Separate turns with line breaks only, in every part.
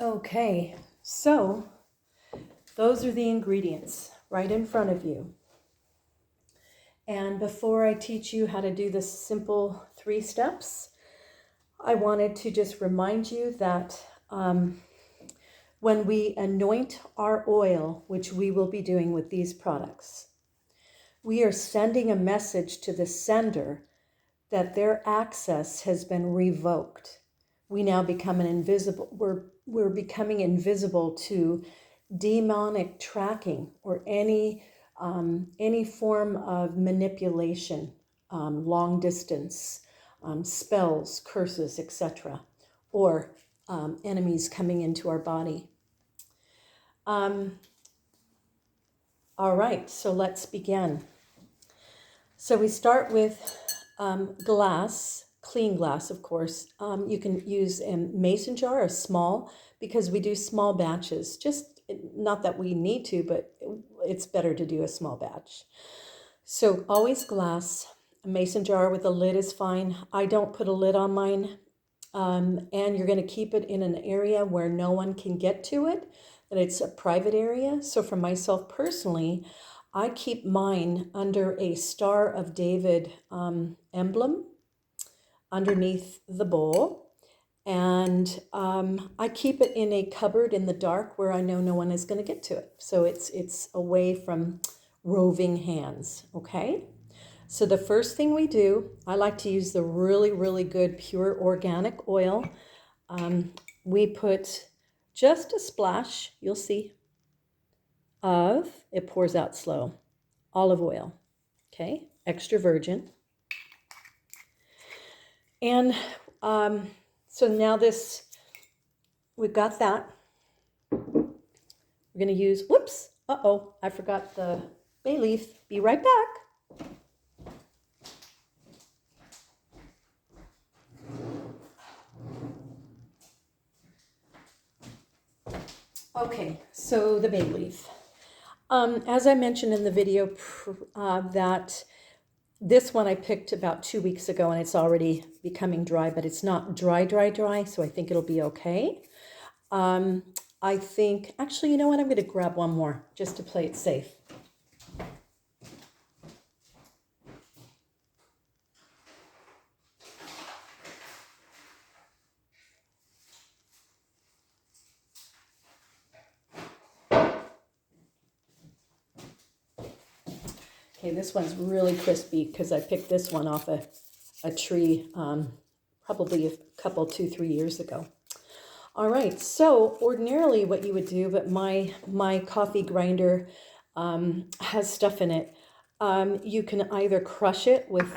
Okay, so those are the ingredients right in front of you. And before I teach you how to do the simple 3 steps, I wanted to just remind you that when we anoint our oil, which we will be doing with these products, we are sending a message to the sender that their access has been revoked. We now become we're becoming invisible to demonic tracking or any form of manipulation, long distance, spells, curses, etc., or enemies coming into our body. All right, so let's begin. So we start with glass, clean glass, of course. You can use a mason jar, a small, because we do small batches. Just not that we need to, but it's better to do a small batch. So always glass. A mason jar with a lid is fine. I don't put a lid on mine. And you're going to keep it in an area where no one can get to it, that it's a private area. So for myself personally, I keep mine under a Star of David emblem underneath the bowl. And I keep it in a cupboard in the dark where I know no one is going to get to it. So it's away from roving hands, okay? So the first thing we do, I like to use the really, really good pure organic oil. We put just a splash, you'll see, of, it pours out slow, olive oil, okay? Extra virgin. And so now this, we've got that. We're gonna use, whoops, I forgot the bay leaf. Be right back. Okay, so the bay leaf. As I mentioned in the video, that this one I picked about 2 weeks ago and it's already becoming dry, but it's not dry, so I think it'll be okay. I think, actually, you know what? I'm going to grab one more just to play it safe. Okay, this one's really crispy because I picked this one off a tree probably a couple, 2-3 years ago. All right, so ordinarily what you would do, but my coffee grinder has stuff in it. You can either crush it with,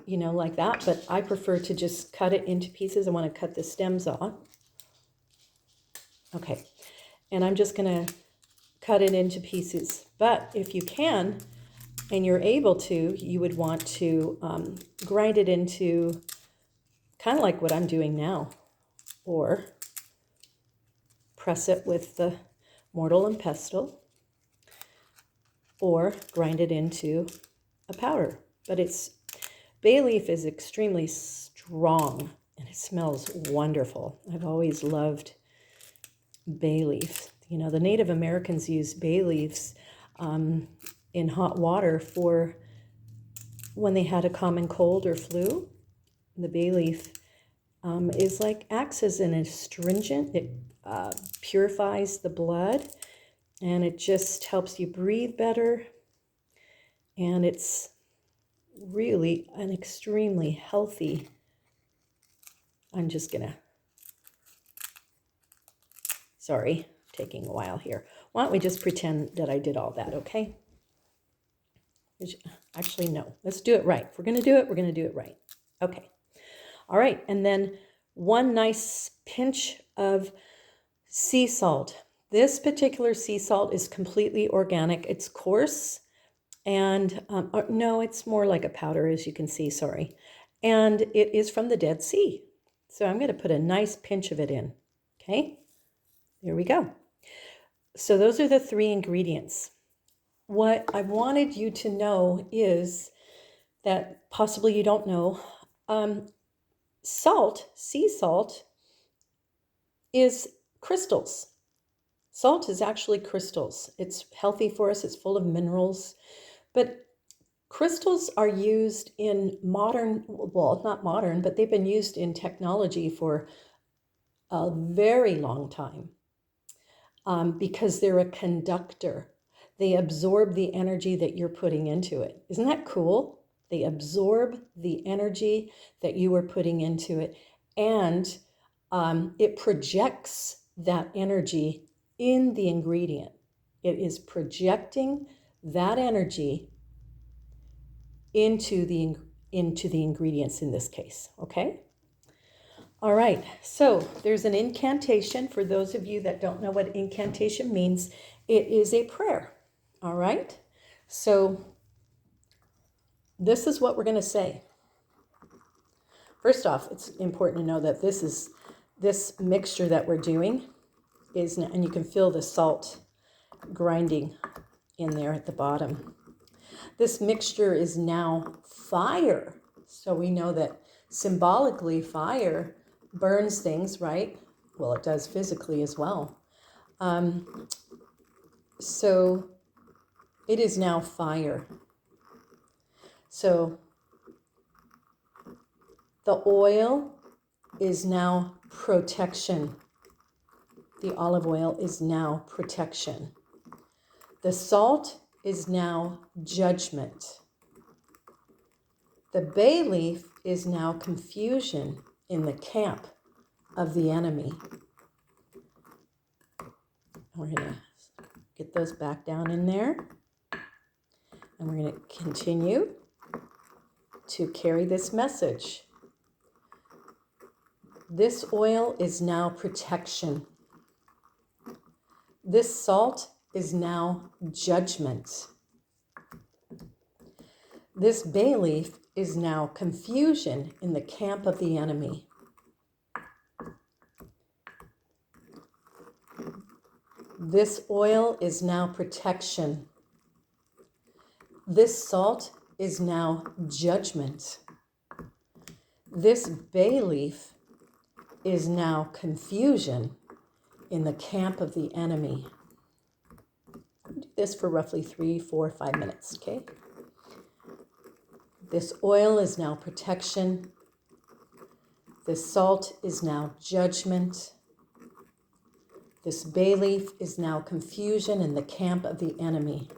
like that, but I prefer to just cut it into pieces. I want to cut the stems off. Okay, and I'm just going to cut it into pieces. But if you can, and you're able to, you would want to grind it into kind of like what I'm doing now, or press it with the mortar and pestle, or grind it into a powder. But bay leaf is extremely strong and it smells wonderful. I've always loved bay leaf. The Native Americans used bay leaves in hot water for when they had a common cold or flu. The bay leaf acts as an astringent. It purifies the blood and it just helps you breathe better. And it's really an extremely healthy. I'm just gonna, sorry, taking a while here. Why don't we just pretend that I did all that, okay? Actually, no, let's do it right. If we're gonna do it, we're gonna do it right. Okay. All right, and then one nice pinch of sea salt. This particular sea salt is completely organic. It's coarse, and no, it's more like a powder, as you can see, sorry. And it is from the Dead Sea. So I'm going to put a nice pinch of it in, okay? There we go. So those are the 3 ingredients. What I wanted you to know is that possibly you don't know, salt, sea salt, is crystals. Salt is actually crystals. It's healthy for us. It's full of minerals. But crystals are used in modern, well, not modern, but they've been used in technology for a very long time because they're a conductor. They absorb the energy that you're putting into it. Isn't that cool? They absorb the energy that you are putting into it, and it projects that energy in the ingredient. It is projecting that energy into the ingredients in this case, okay? All right, so there's an incantation. For those of you that don't know what incantation means, it is a prayer, all right? So this is what we're going to say. First off, it's important to know that this mixture that we're doing is, and you can feel the salt grinding in there at the bottom. This mixture is now fire. So we know that symbolically fire burns things, right? Well, it does physically as well. So it is now fire. So the oil is now protection. The olive oil is now protection. The salt is now judgment. The bay leaf is now confusion in the camp of the enemy. We're going to get those back down in there. And we're going to continue to carry this message. This oil is now protection. This salt is now judgment. This bay leaf is now confusion in the camp of the enemy. This oil is now protection. This salt is now judgment. This bay leaf is now confusion in the camp of the enemy. Do this for roughly 3, 4, 5 minutes, okay? This oil is now protection. This salt is now judgment. This bay leaf is now confusion in the camp of the enemy.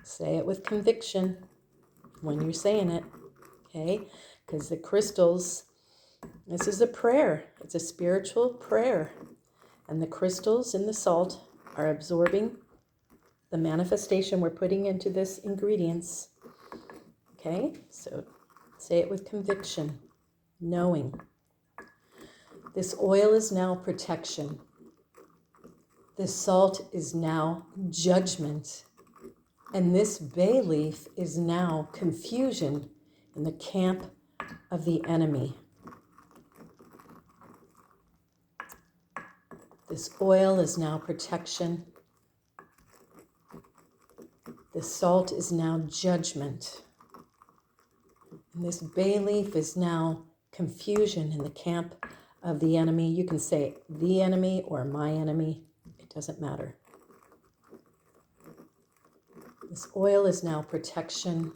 Say it with conviction when you're saying it, okay? Because the crystals, this is a prayer. It's a spiritual prayer. And the crystals in the salt are absorbing the manifestation we're putting into this ingredients. Okay, so say it with conviction, knowing. This oil is now protection. This salt is now judgment. And this bay leaf is now confusion in the camp of the enemy. This oil is now protection. This salt is now judgment. And this bay leaf is now confusion in the camp of the enemy. You can say the enemy or my enemy. It doesn't matter. This oil is now protection.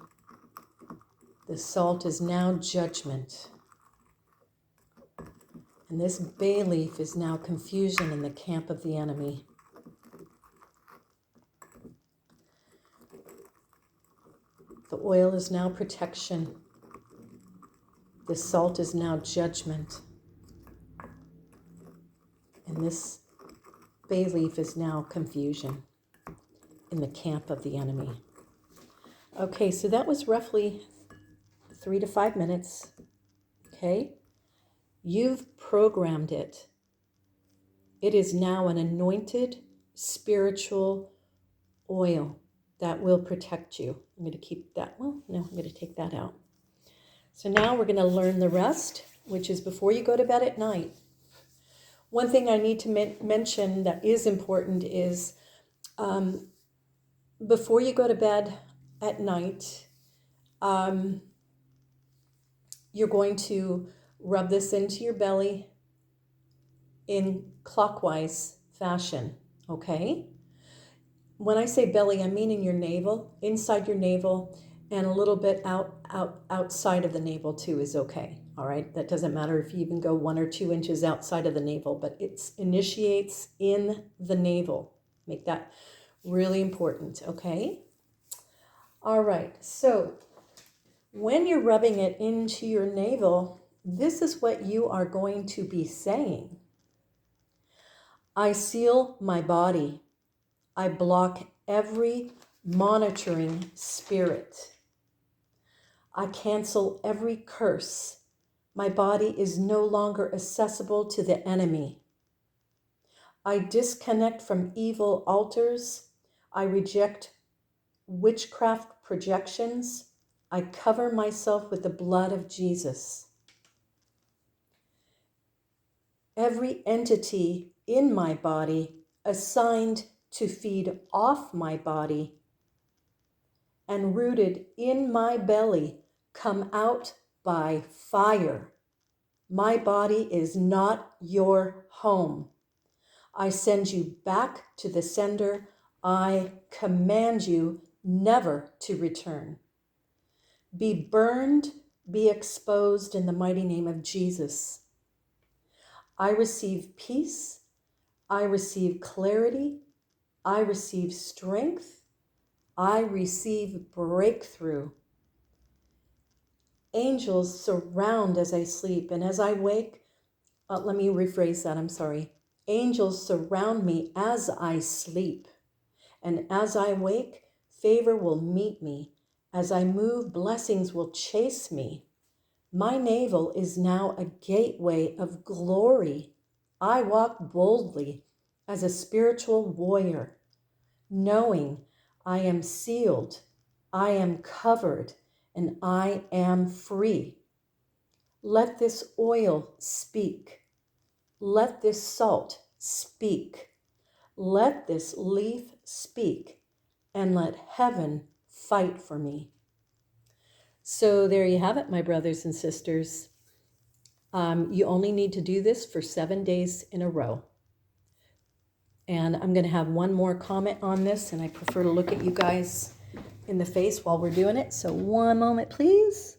This salt is now judgment. And this bay leaf is now confusion in the camp of the enemy. The oil is now protection. This salt is now judgment. And this bay leaf is now confusion in the camp of the enemy. Okay, so that was roughly 3 to 5 minutes. Okay? You've programmed it. It is now an anointed spiritual oil that will protect you. I'm going to keep that. Well, no, I'm going to take that out. So now we're going to learn the rest, which is before you go to bed at night. One thing I need to mention that is important is before you go to bed at night, you're going to Rub this into your belly in clockwise fashion, okay? When I say belly, I mean in your navel, inside your navel, and a little bit outside of the navel too is okay. All right, that doesn't matter if you even go 1 or 2 inches outside of the navel, but it initiates in the navel. Make that really important, okay? All right, so when you're rubbing it into your navel, this is what you are going to be saying. I seal my body. I block every monitoring spirit. I cancel every curse. My body is no longer accessible to the enemy. I disconnect from evil altars. I reject witchcraft projections. I cover myself with the blood of Jesus. Every entity in my body assigned to feed off my body and rooted in my belly come out by fire. My body is not your home. I send you back to the sender. I command you never to return. Be burned, be exposed in the mighty name of Jesus. I receive peace. I receive clarity. I receive strength. I receive breakthrough. Angels surround as I sleep, and as I wake, let me rephrase that, I'm sorry. Angels surround me as I sleep, and as I wake, favor will meet me. As I move, blessings will chase me. My navel is now a gateway of glory. I walk boldly as a spiritual warrior, knowing I am sealed, I am covered, and I am free. Let this oil speak. Let this salt speak. Let this leaf speak, and let heaven fight for me. So there you have it, my brothers and sisters. You only need to do this for 7 days in a row. And I'm going to have one more comment on this, and I prefer to look at you guys in the face while we're doing it. So one moment, please.